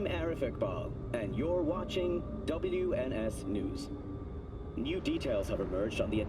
Arif Iqbal, and you're watching WNS News. New details have emerged on the...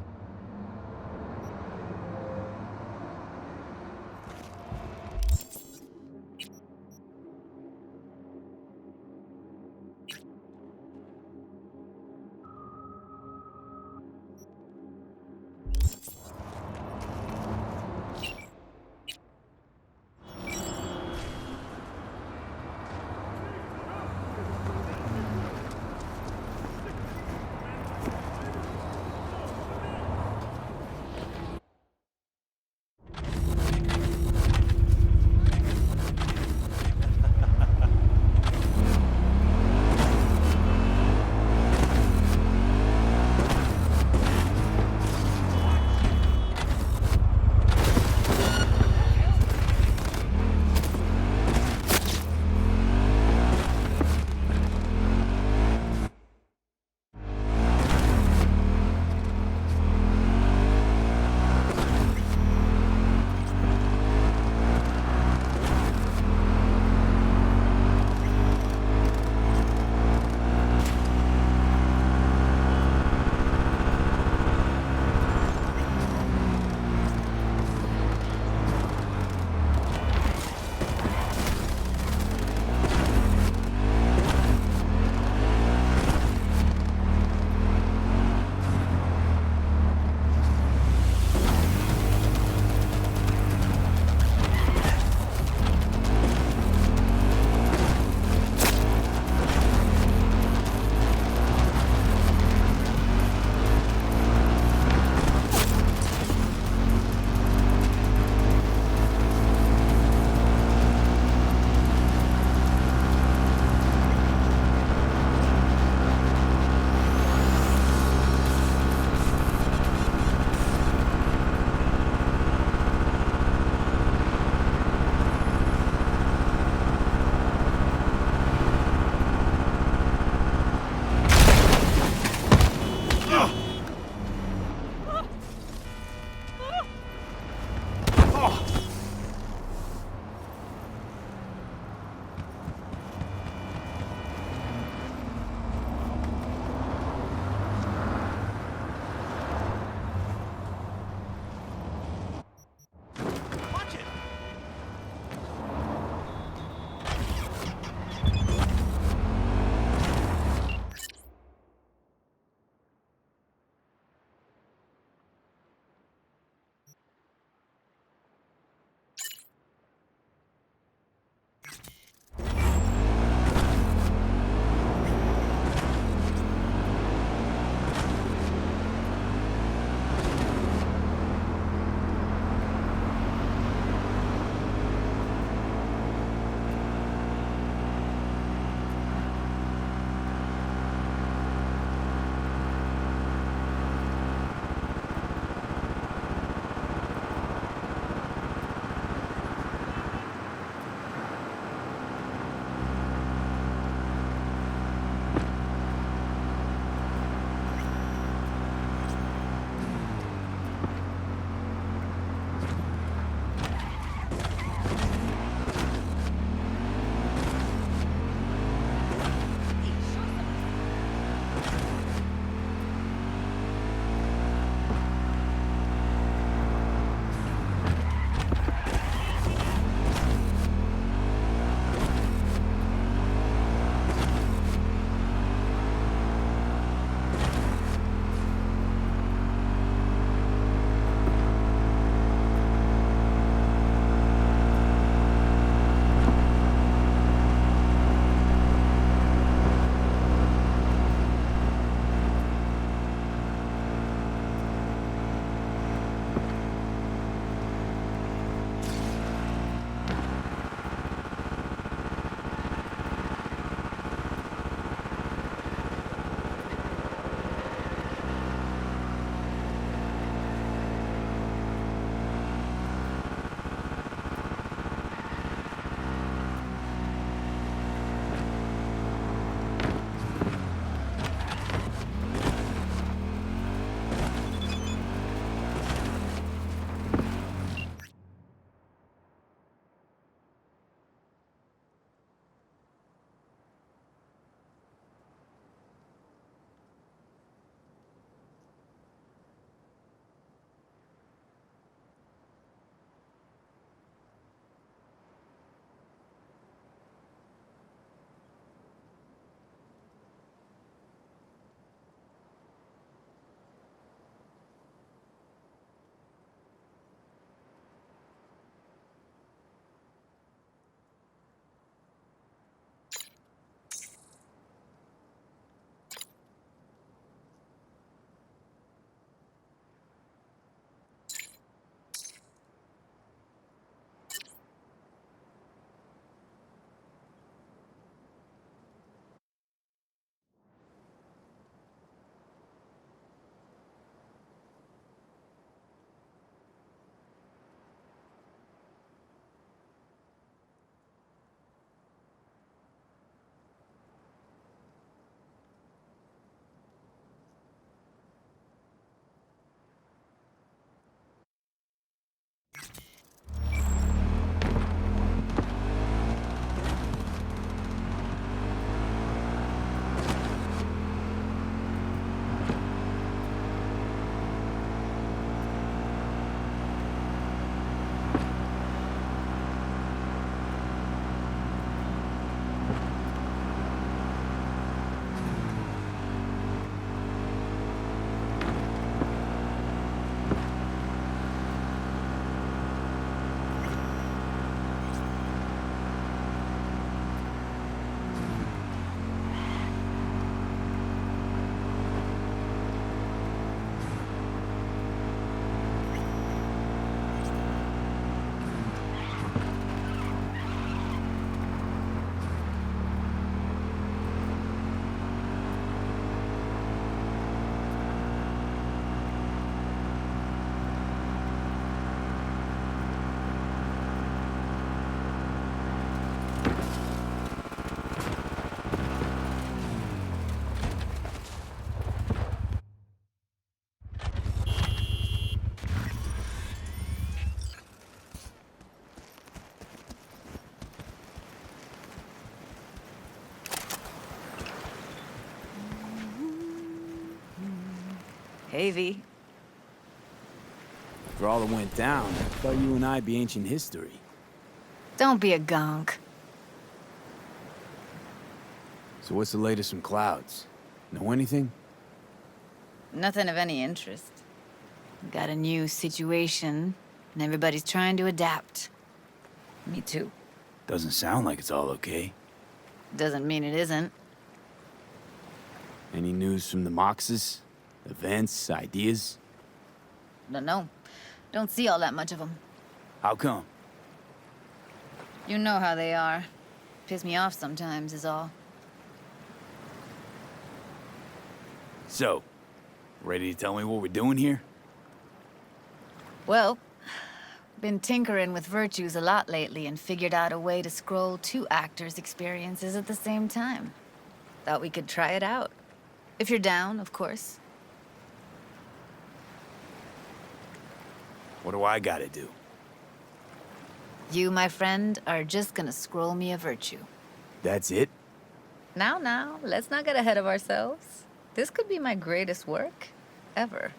Maybe. For all that went down, I thought you and I'd be ancient history. Don't be a gonk. So what's the latest from Clouds? Know anything? Nothing of any interest. Got a new situation, and everybody's trying to adapt. Me too. Doesn't sound like it's all okay. Doesn't mean it isn't. Any news from the Moxes? Events, ideas? No. Don't see all that much of them. How come? You know how they are. Piss me off sometimes is all. So, ready to tell me what we're doing here? Well, been tinkering with virtues a lot lately and figured out a way to scroll 2 actors' experiences at the same time. Thought we could try it out. If you're down, of course. What do I gotta do? You, my friend, are just gonna scroll me a virtue. That's it? Now, let's not get ahead of ourselves. This could be my greatest work ever.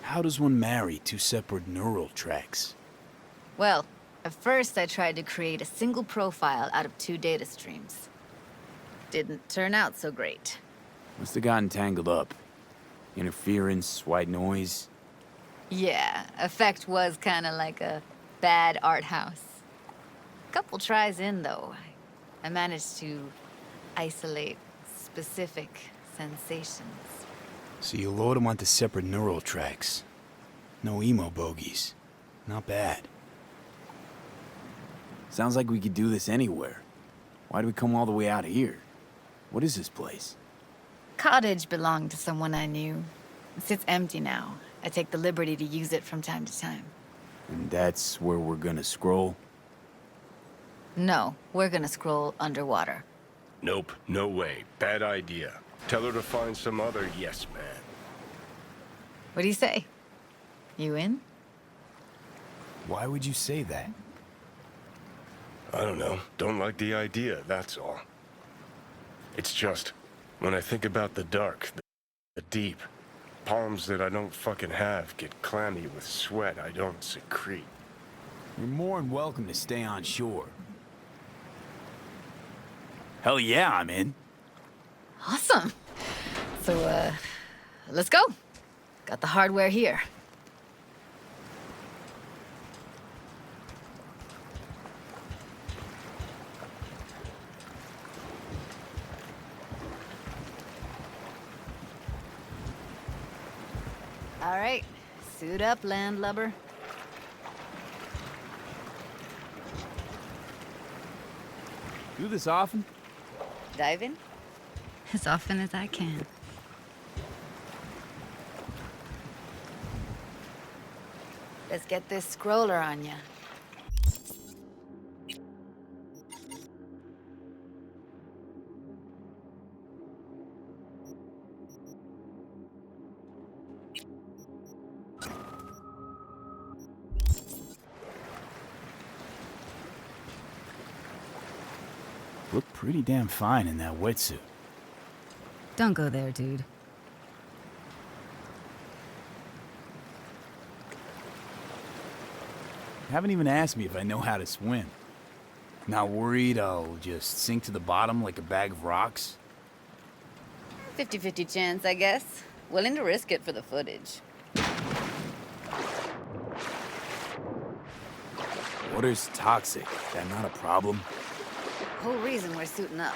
How does one marry 2 separate neural tracks? Well, at first I tried to create a single profile out of 2 data streams. Didn't turn out so great. Must have gotten tangled up. Interference, white noise. Yeah, effect was kinda like a bad art house. Couple tries in, though, I managed to isolate specific sensations. So you load them onto separate neural tracks. No emo bogeys. Not bad. Sounds like we could do this anywhere. Why'd we come all the way out here? What is this place? Cottage belonged to someone I knew. It sits empty now. I take the liberty to use it from time to time. And that's where we're gonna scroll? No, we're gonna scroll underwater. Nope, no way. Bad idea. Tell her to find some other yes man. What do you say? You in? Why would you say that? I don't know. Don't like the idea, that's all. It's just, when I think about the dark, the deep, palms that I don't fucking have get clammy with sweat I don't secrete. You're more than welcome to stay on shore. Hell yeah, I'm in. Awesome. So, let's go. Got the hardware here. All right, suit up, landlubber. Do this often? Dive in? As often as I can. Let's get this scroller on ya. Look pretty damn fine in that wetsuit. Don't go there, dude. Haven't even asked me if I know how to swim. Not worried I'll just sink to the bottom like a bag of rocks? 50-50 chance, I guess. Willing to risk it for the footage. Water's toxic. That not a problem? Whole reason we're suiting up.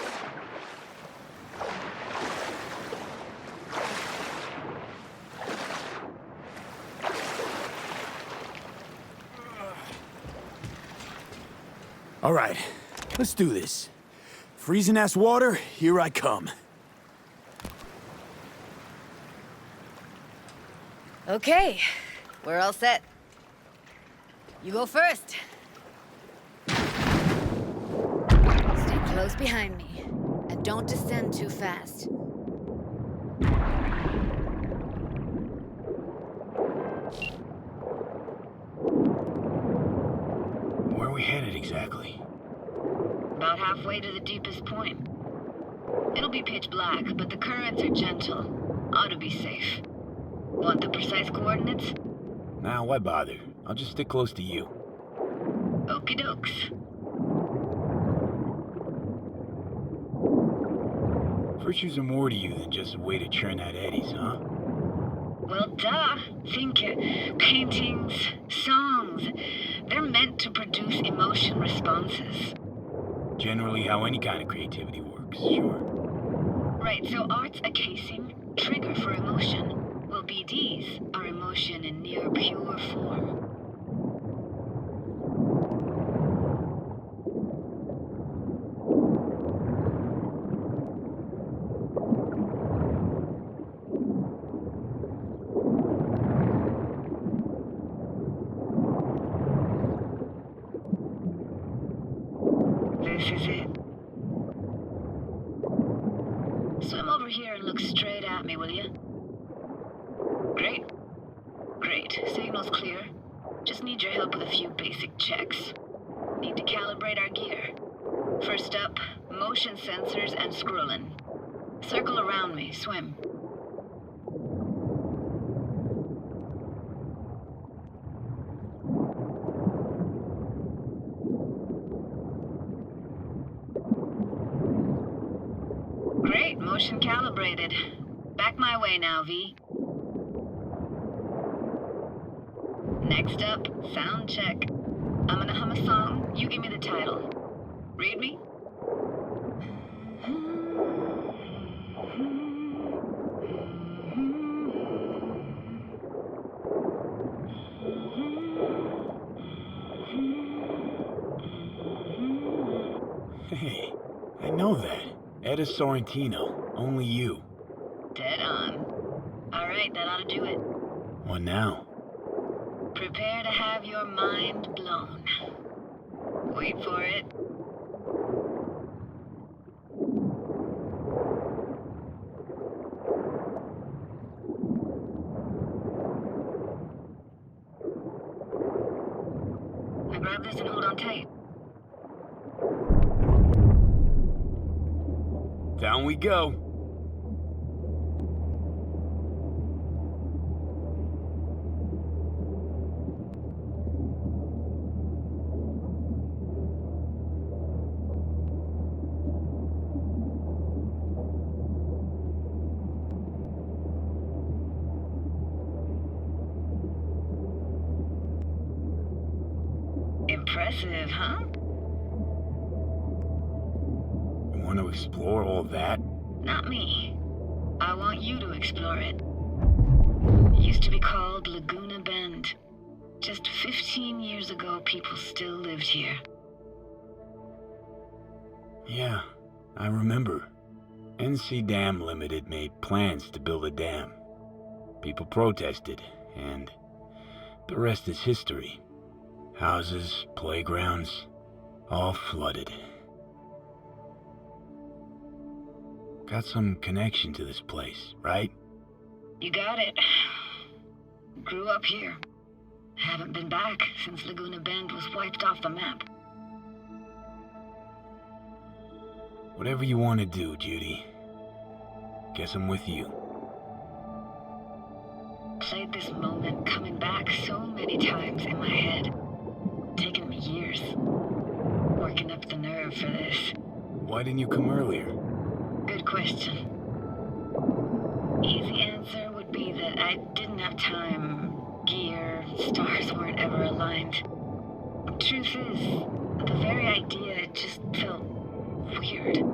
All right, let's do this. Freezing-ass water, here I come. Okay, we're all set. You go first. Stay close behind me, and don't descend too fast. Where are we headed exactly? About halfway to the deepest point. It'll be pitch black, but the currents are gentle. Ought to be safe. Want the precise coordinates? Nah, why bother? I'll just stick close to you. Okie dokes. Virtues are more to you than just a way to churn out eddies, huh? Well, duh. Think paintings, songs. They're meant to produce emotion responses. Generally how any kind of creativity works, sure. Right, so art's a casing, trigger for emotion. Well, BDs are emotion in near pure form. This is it. Swim over here and look straight at me, will you? Great. Great. Signal's clear. Just need your help with a few basic checks. Need to calibrate our gear. First up, motion sensors and scrolling. Circle around me. Swim. Great. Motion calibrated. Back my way now, V. Next up, sound check. I'm gonna hum a song. You give me the title. Read me? Hey, I know that. Etta Sorrentino. Only you. Dead on. All right, that ought to do it. What now? Prepare to have your mind blown. Wait for it. Now grab this and hold on tight. Down we go. Impressive, huh? You want to explore all that? Not me. I want you to explore it. It used to be called Laguna Bend. Just 15 years ago, people still lived here. Yeah, I remember. NC Dam Limited made plans to build a dam. People protested, and the rest is history. Houses, playgrounds, all flooded. Got some connection to this place, right? You got it. Grew up here. Haven't been back since Laguna Bend was wiped off the map. Whatever you want to do, Judy. Guess I'm with you. Played this moment coming back so many times in my head. Taken me years. Working up the nerve for this. Why didn't you come earlier? Good question. Easy answer would be that I didn't have time. Gear, stars weren't ever aligned. Truth is, the very idea just felt weird.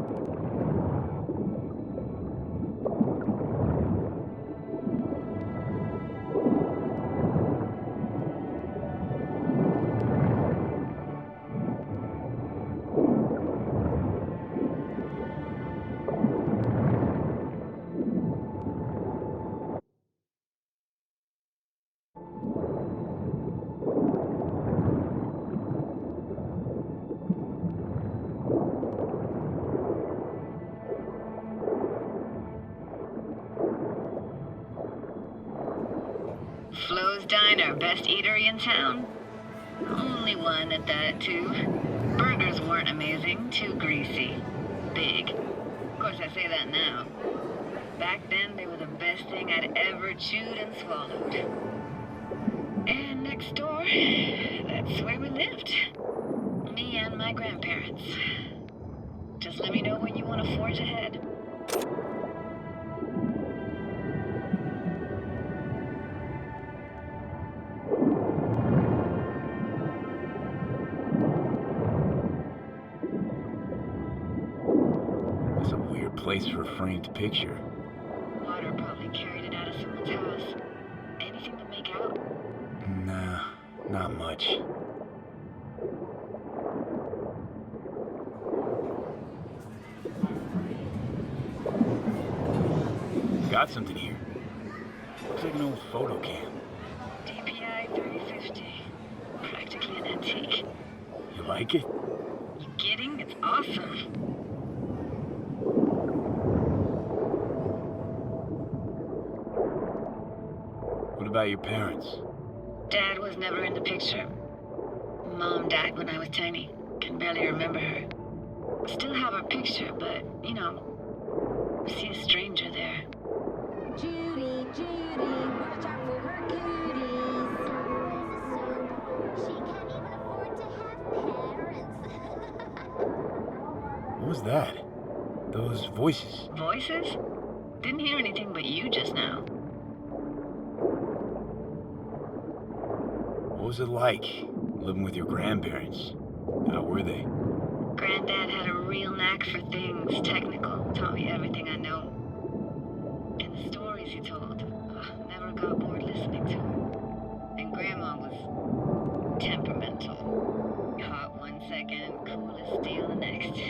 Flo's Diner, best eatery in town? Only one at that, too. Burgers weren't amazing, too greasy. Big. Of course, I say that now. Back then, they were the best best thing I'd ever chewed and swallowed. And next door, that's where we lived. Me and my grandparents. Just let me know when you want to forge ahead. It's a weird place for a framed picture. Water probably carried it out of someone's house. Anything to make out? Nah, not much. Got something here. Looks like an old photo cam. DPI 3050. Practically an antique. You like it? You kidding? It's awesome. What about your parents? Dad was never in the picture. Mom died when I was tiny. Can barely remember her. Still have her picture, but, you know, see a stranger there. Judy, watch out for her cuties. She can't even afford to have parents. What was that? Those voices. Voices? Didn't hear anything but you just now. What was it like, living with your grandparents? How were they? Granddad had a real knack for things technical. Taught me everything I know. And the stories he told, never got bored listening to. And Grandma was temperamental. Hot one second, cool as steel the next.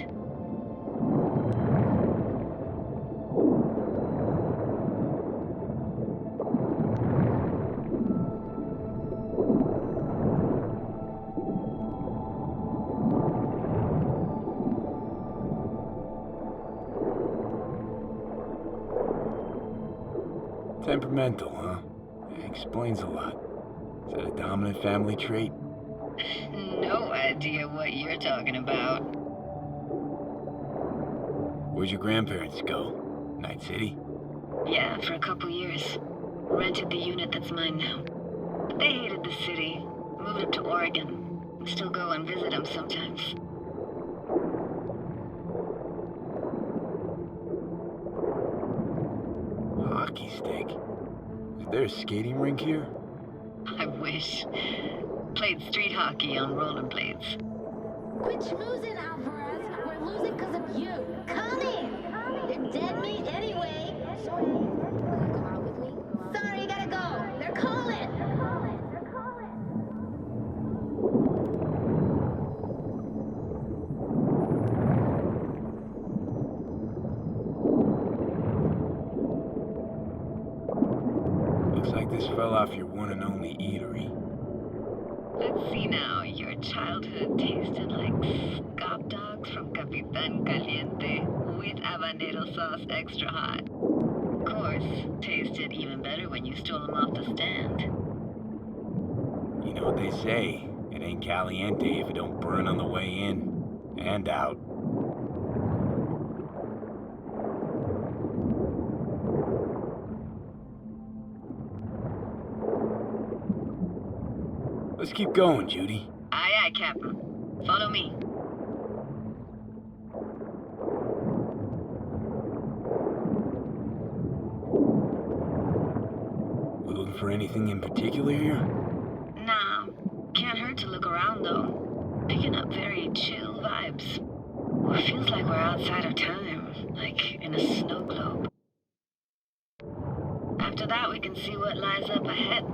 Temperamental, huh? Explains a lot. Is that a dominant family trait? No idea what you're talking about. Where'd your grandparents go? Night City? Yeah, for a couple years. Rented the unit that's mine now. But they hated the city. Moved up to Oregon. And still go and visit them sometimes. Hockey stick? Is there a skating rink here? I wish. Played street hockey on rollerblades. Quit schmoozing, Alvarez. We're losing because of you. Come in. They're dead meat anyway. Sorry, go out with me. Sorry, gotta go. They're calling. Looks like this fell off your one and only eatery. Let's see now. Your childhood tasted like scop dogs from Capitan Caliente with habanero sauce extra hot. Of course, tasted even better when you stole them off the stand. You know what they say, it ain't caliente if it don't burn on the way in and out. Let's keep going, Judy. Aye, aye, Captain. Follow me. We looking for anything in particular here? Nah, can't hurt to look around though. Picking up very chill vibes. It feels like we're outside of time, like in a snow globe. After that, we can see what lies up ahead.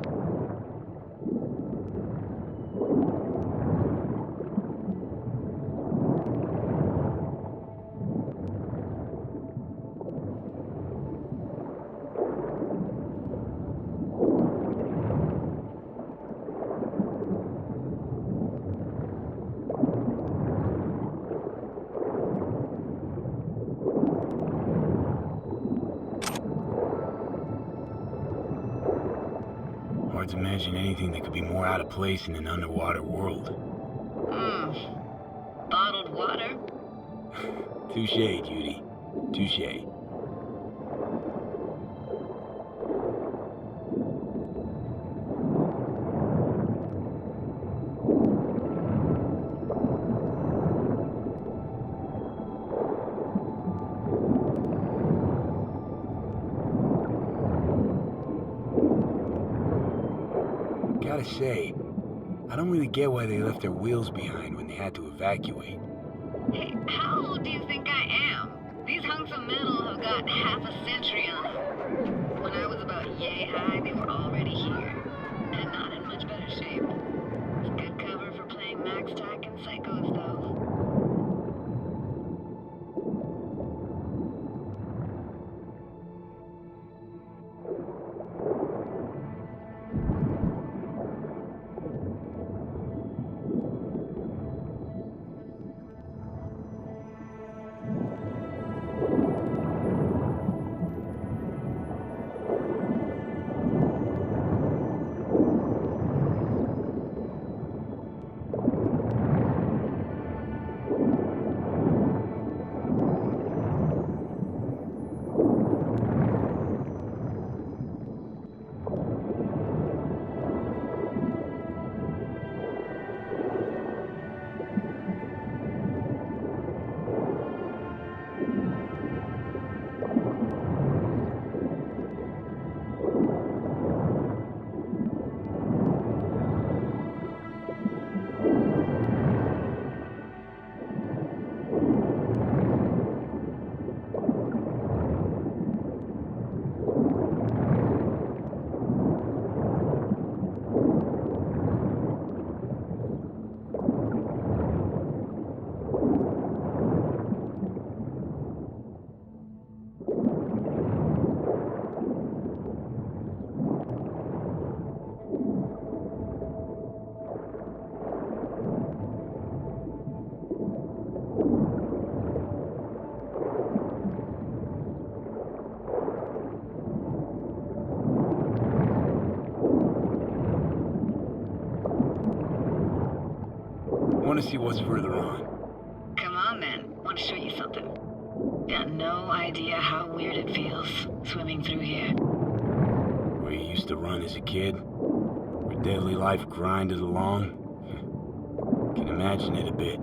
Hard to imagine anything that could be more out of place in an underwater world. Bottled water? Touché, Judy. Touché. gotta say, I don't really get why they left their wheels behind when they had to evacuate. Hey, how old do you think I am? These hunks of metal have got half a century on them. When I was about yay high, they were already here. And not in much better shape. It's good cover for playing Max Tack and Psychos, though. Want to see what's further on. Come on, then. Want to show you something. Got no idea how weird it feels, swimming through here. Where you used to run as a kid? Where daily life grinded along? Can imagine it a bit.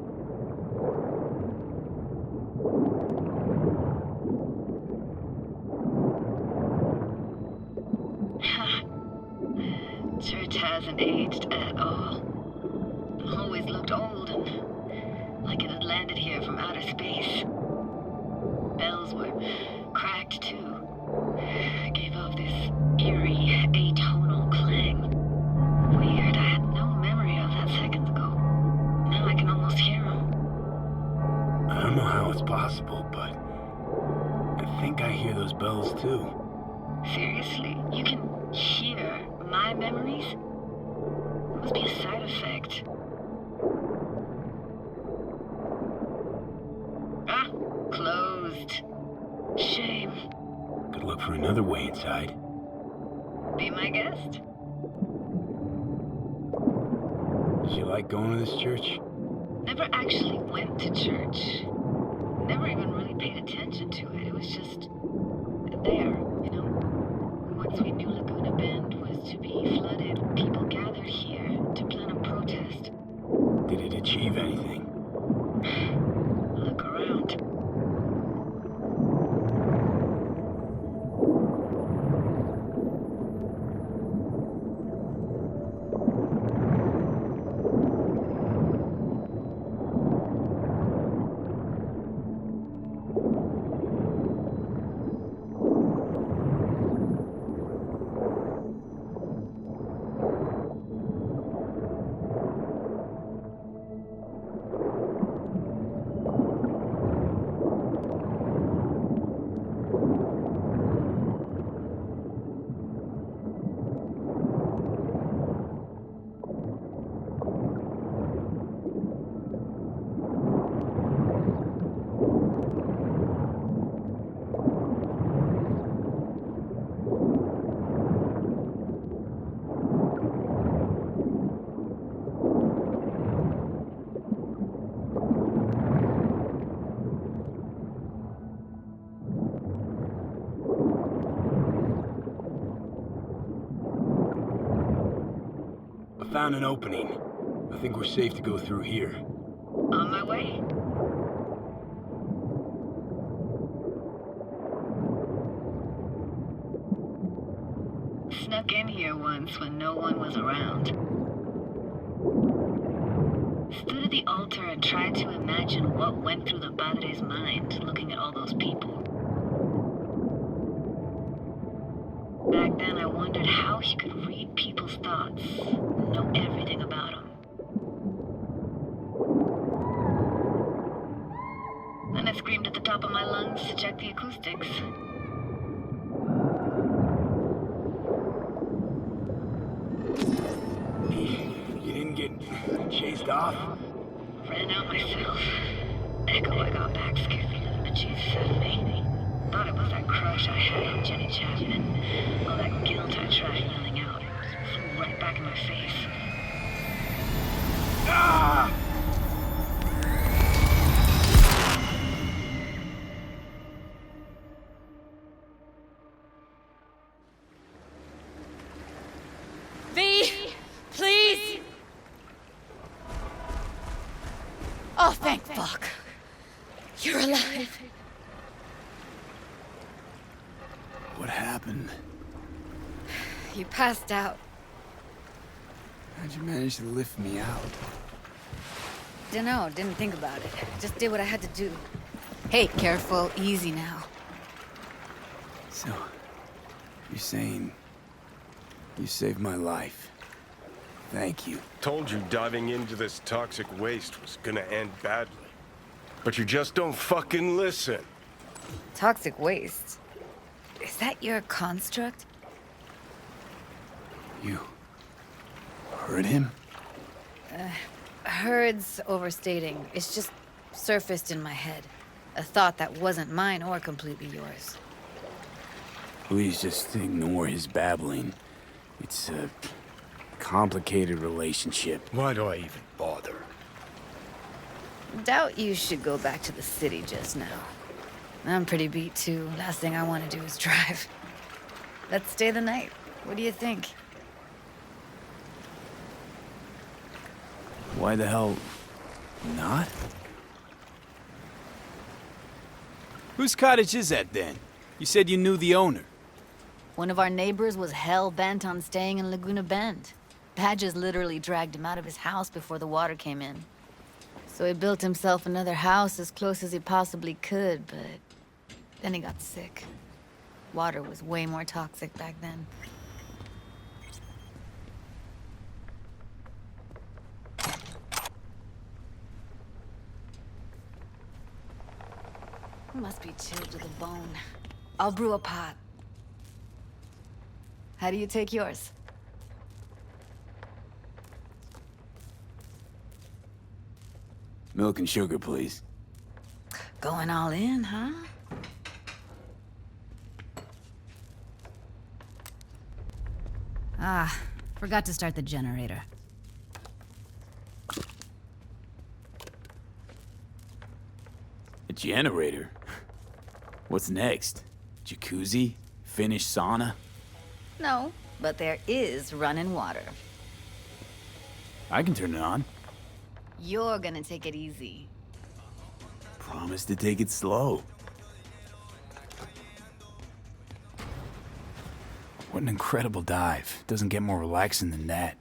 Church hasn't aged at all. Always looked old and like it had landed here from outer space. Bells were cracked too. Gave off this eerie, atonal clang. Weird, I had no memory of that seconds ago. Now I can almost hear them. I don't know how it's possible, but I think I hear those bells too. Seriously? You can hear my memories? It must be a side effect. Ah, closed. Shame. Could look for another way inside. Be my guest. Did you like going to this church? Never actually went to church. Never even really paid attention to it. It was just there, you know? Once we knew Laguna Bend was to be flooded, people gathered here to plan a protest. Did it achieve anything? Look around. Found an opening. I think we're safe to go through here. On my way. snuck in here once when no one was around. Stood at the altar and tried to imagine what went through the Padre's mind looking at all those people. Back then, I wondered how he could read people's thoughts, know everything about them. Then I screamed at the top of my lungs to check the acoustics. You didn't get chased off? Ran out myself. Echo I got back scared the living bejesus out of me. Thought it was that crush I had on Jenny Chapman. All that guilt I tried yelling out. Flew right back in my face. Ah! V! Please! Oh, thank fuck. You're alive. What happened? You passed out. How'd you manage to lift me out? Dunno, didn't think about it. Just did what I had to do. Hey, careful, easy now. So, you're saying you saved my life. Thank you. Told you diving into this toxic waste was gonna end badly. But you just don't fucking listen. Toxic waste? Is that your construct? You heard him? Heard's overstating. It's just surfaced in my head. A thought that wasn't mine or completely yours. Please just ignore his babbling. It's a complicated relationship. Why do I even bother? Doubt you should go back to the city just now. I'm pretty beat too. Last thing I want to do is drive. Let's stay the night. What do you think? Why the hell not? Whose cottage is that then? You said you knew the owner. One of our neighbors was hell-bent on staying in Laguna Bend. Badges literally dragged him out of his house before the water came in. So he built himself another house as close as he possibly could, but then he got sick. Water was way more toxic back then. Must be chilled to the bone. I'll brew a pot. How do you take yours? Milk and sugar, please. Going all in, huh? Ah, forgot to start the generator. A generator? What's next? Jacuzzi? Finnish sauna? No, but there is running water. I can turn it on. You're gonna take it easy. Promise to take it slow. What an incredible dive. Doesn't get more relaxing than that.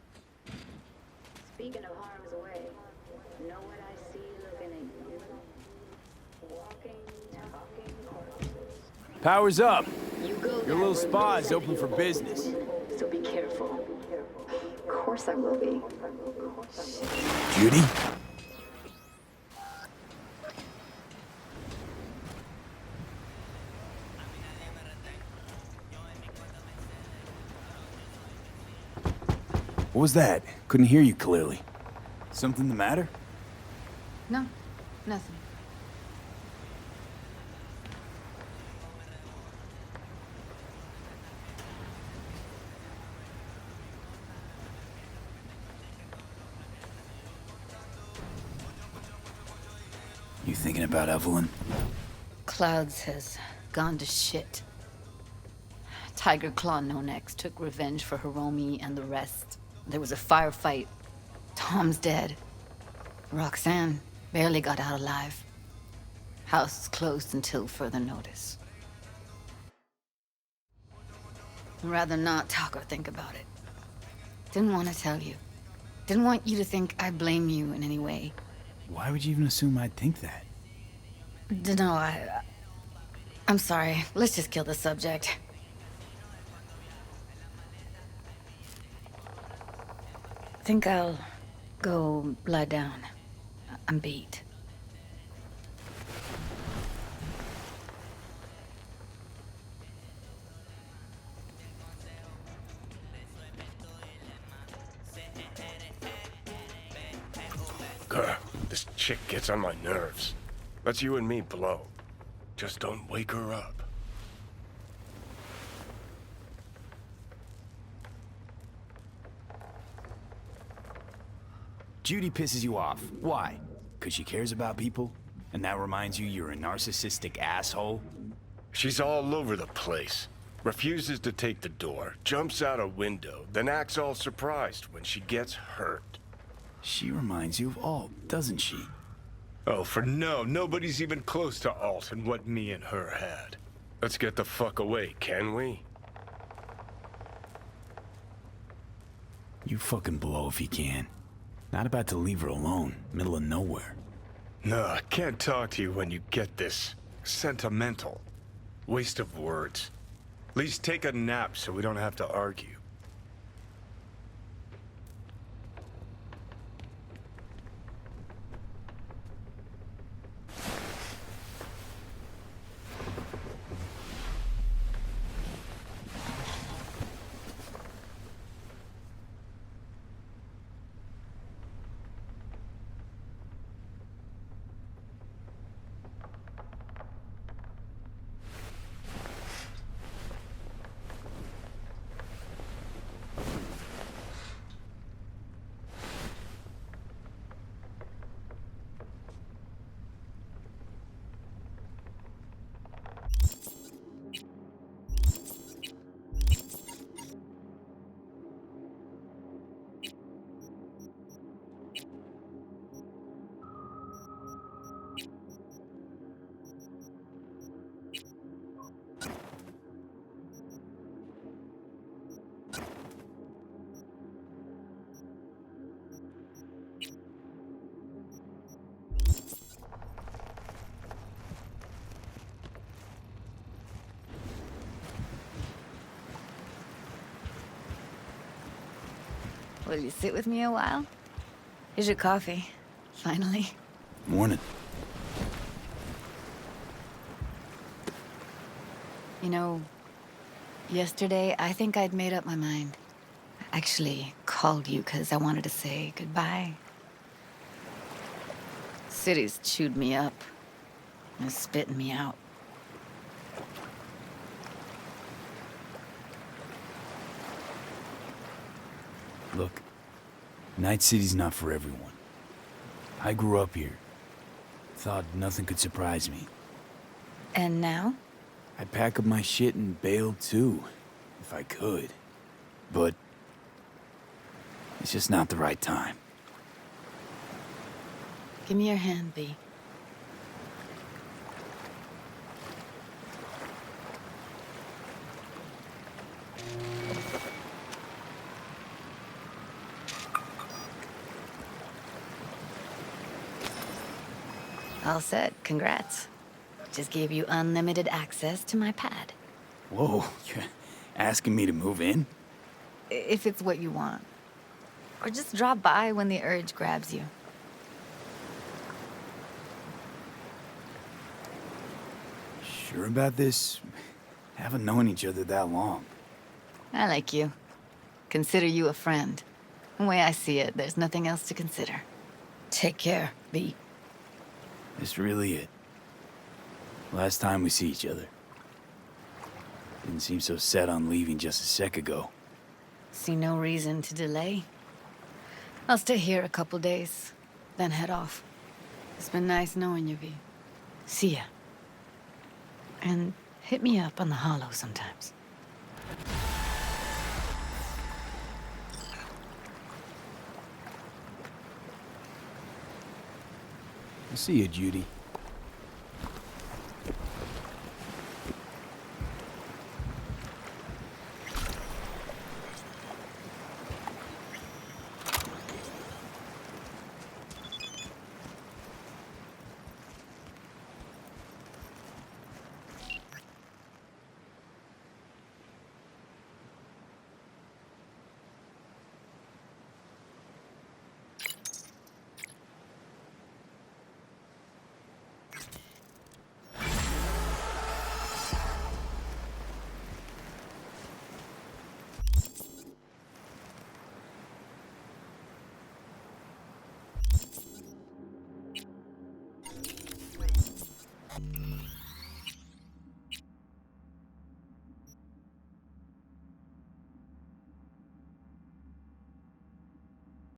Speaking of harm's way, know what I see looking at you? Walking, talking corpses. Power's up. You go Your little spa is open for business. So be careful. Of course I will be. Judy? What was that? Couldn't hear you clearly. Something the matter? No, nothing. You thinking about Evelyn? Clouds has gone to shit. Tiger Claw No Next took revenge for Hiromi and the rest. There was a firefight. Tom's dead. Roxanne barely got out alive. House is closed until further notice. I'd rather not talk or think about it. Didn't want to tell you. Didn't want you to think I blame you in any way. Why would you even assume I'd think that? Dunno, I'm sorry. Let's just kill the subject. Think I'll go lie down. I'm beat. Girl, this chick gets on my nerves. Let's you and me blow. Just don't wake her up. Judy pisses you off. Why? Because she cares about people? And that reminds you you're a narcissistic asshole? She's all over the place. Refuses to take the door, jumps out a window, then acts all surprised when she gets hurt. She reminds you of Alt, doesn't she? Oh, for no, nobody's even close to Alt and what me and her had. Let's get the fuck away, can we? You fucking blow if you can. Not about to leave her alone, middle of nowhere. No, I can't talk to you when you get this sentimental. Waste of words. At least take a nap so we don't have to argue. Will you sit with me a while? Here's your coffee. Finally. Morning. You know, yesterday I think I'd made up my mind. I actually called you because I wanted to say goodbye. City's chewed me up. And is spitting me out. Look, Night City's not for everyone. I grew up here. Thought nothing could surprise me. And now? I'd pack up my shit and bail too, if I could. But it's just not the right time. Give me your hand, B. All set. Congrats. Just gave you unlimited access to my pad. Whoa, you're asking me to move in? If it's what you want. Or just drop by when the urge grabs you. Sure about this? Haven't known each other that long. I like you. Consider you a friend. The way I see it, there's nothing else to consider. Take care, B. That's really it. Last time we see each other. Didn't seem so set on leaving just a sec ago. See no reason to delay. I'll stay here a couple days, then head off. It's been nice knowing you, V. See ya. And hit me up on the holo sometimes. I'll see you, Judy.